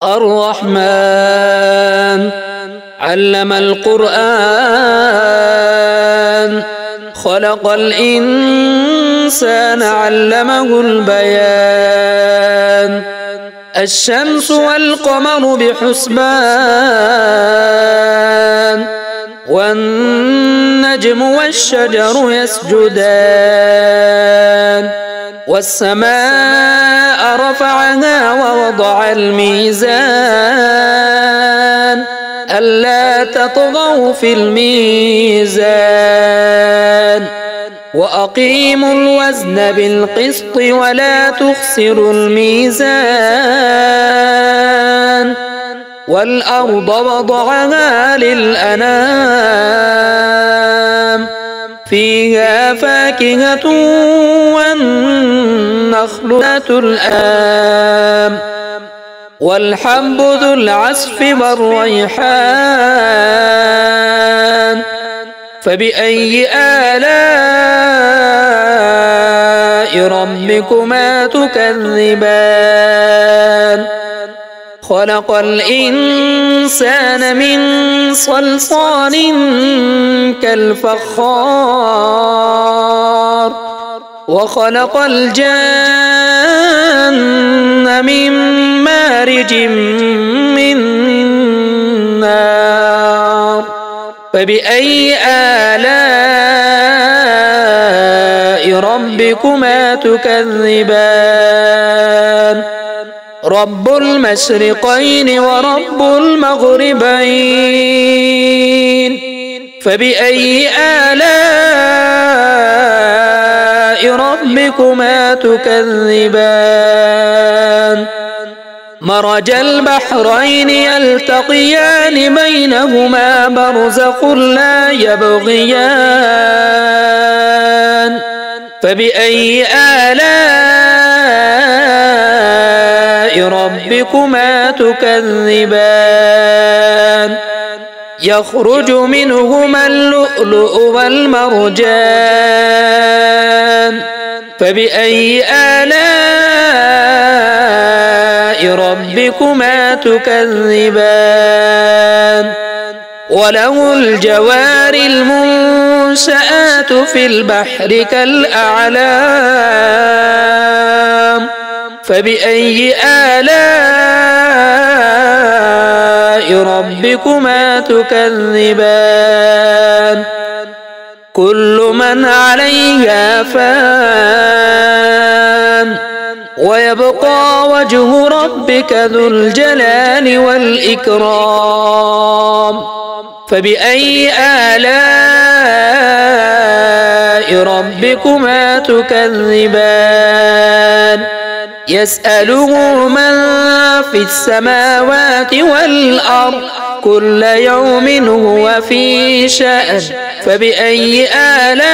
الرحمن علم القرآن خلق الإنسان علمه البيان الشمس والقمر بحسبان والنجم والشجر يسجدان والسماء رفعها ووضع الميزان ألا تطغوا في الميزان وأقيموا الوزن بالقسط ولا تخسروا الميزان والأرض وضعها للأنام فيها فاكهة والنخل ذات الأكمام والحب ذو العصف والريحان فبأي آلاء ربكما تكذبان خلق الإنسان من صلصال كالفخار وخلق الجن من مارج من نار فبأي آلاء ربكما تكذبان رب المشرقين ورب المغربين فبأي آلاء ربكما تكذبان مرج البحرين يلتقيان بينهما برزخ لا يبغيان فبأي آلاء ربكما تكذبان يخرج منهما اللؤلؤ والمرجان فبأي آلاء ربكما تكذبان وله الجوار المنشآت في البحر كالأعلام فبأي آلاء ربكما تكذبان كل من عليها فان ويبقى وجه ربك ذو الجلال والإكرام فبأي آلاء ربكما تكذبان يسأله من في السماوات والأرض كل يوم هو في شأن فبأي آلاء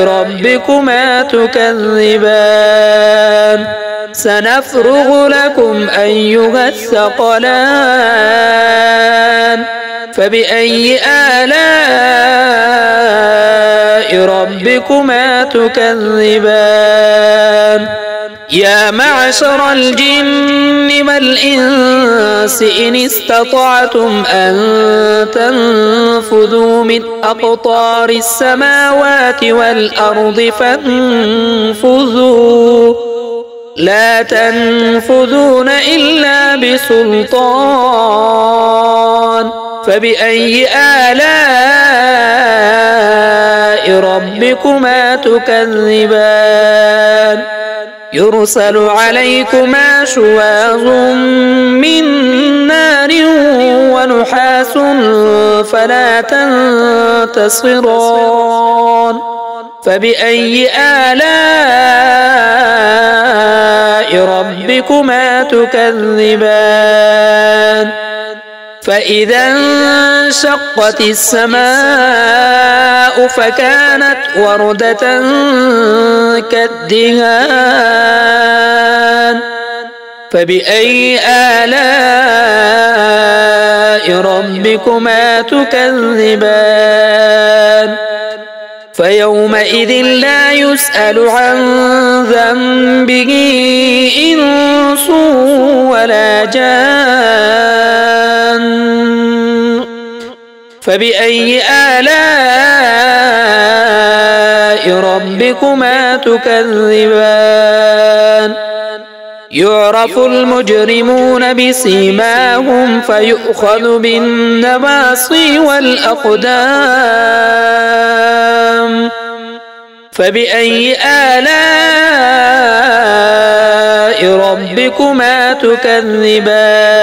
ربكما تكذبان سنفرغ لكم أيها الثقلان فبأي آلاء ربكما تكذبان يا معشر الجن والإنس إن استطعتم أن تنفذوا من أقطار السماوات والأرض فانفذوا لا تنفذون إلا بسلطان فبأي آلاء ربكما تكذبان يرسل عليكما شواظ من نار ونحاس فلا تنتصران فبأي آلاء ربكما تكذبان فإذا انشقت السماء فكانت وردة كالدهان فبأي آلاء ربكما تكذبان فيومئذ لا يسأل عن ذنبه إنس جان فبأي آلاء ربكما تكذبان يعرف المجرمون بسيماهم فيؤخذ بالنواصي والأقدام فبأي آلاء ربكما تكذبان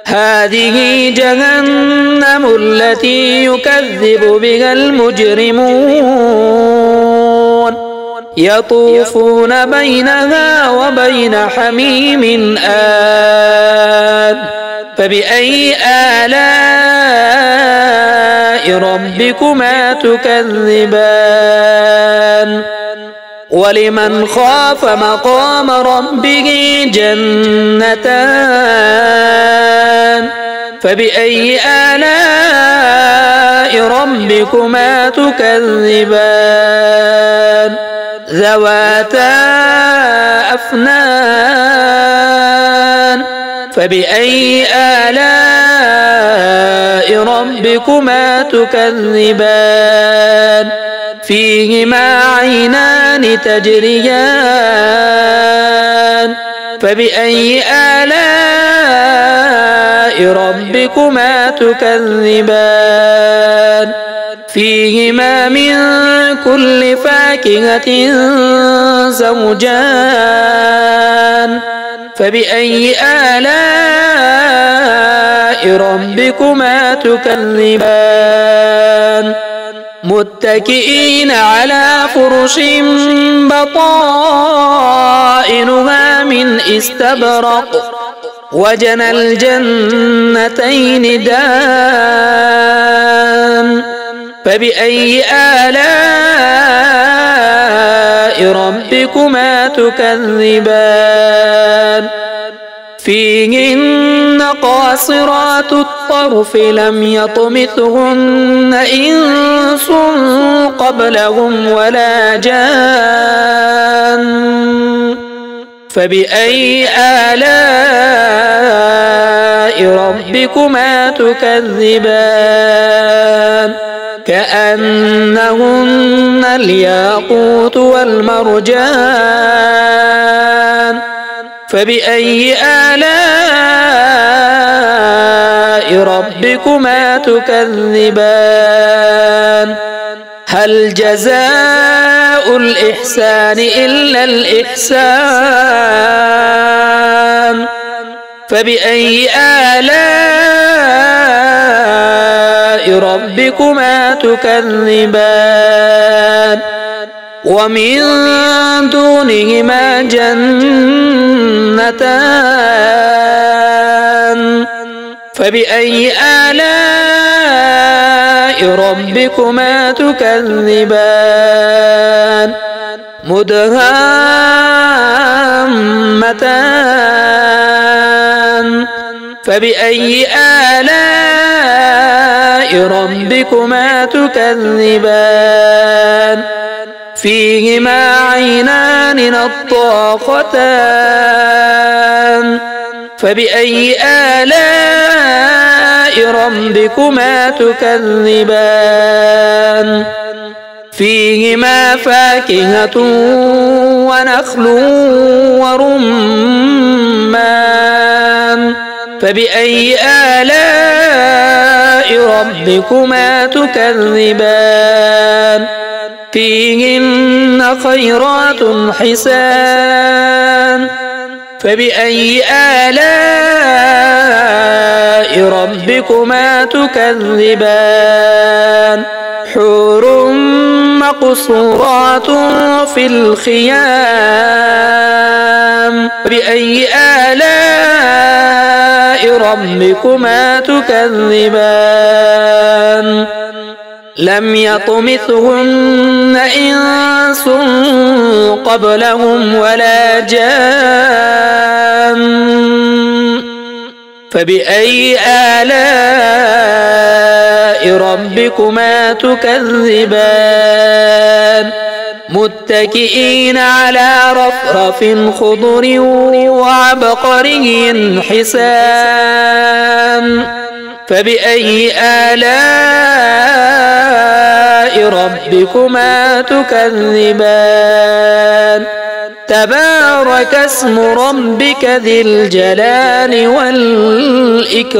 هذه جهنم التي يكذب بها المجرمون يطوفون بينها وبين حميم آن فبأي آلاء ربكما تكذبان ولمن خاف مقام ربه جنتان فبأي آلاء ربكما تكذبان ذواتا أفنان فبأي آلاء ربكما تكذبان فيهما عينان تجريان فبأي آلاء ربكما تكذبان فيهما من كل فاكهة زوجان فبأي آلاء ربكما تكذبان متكئين على فرش بطائنها من استبرق وجنى الجنتين دان فبأي آلاء ربكما تكذبان فيهن قاصرات الطرف لم يطمثهن إنس قبلهم ولا جان فبأي آلاء ربكما تكذبان كأنهن الياقوت والمرجان فبأي آلاء ربكما تكذبان هل جزاء الإحسان إلا الإحسان فبأي آلاء ربكما تكذبان ومن دونهما جنتان فبأي آلاء ربكما تكذبان مدهامتان فبأي آلاء ربكما تكذبان فيهما عينان نضاختان فبأي آلاء ربكما تكذبان فيهما فاكهة ونخل ورمان فبأي آلاء ربكما تكذبان فيهن خيرات حسان فبأي آلاء ربكما تكذبان حور مقصورات في الخيام بأي آلاء ربكما تكذبان لم يطمثهن إنس قبلهم ولا جان فبأي آلاء ربكما تكذبان متكئين على رفرف خضر وعبقري حسان فبأي آلاء ربكما تكذبان تبارك اسم ربك ذي الجلال والإكرام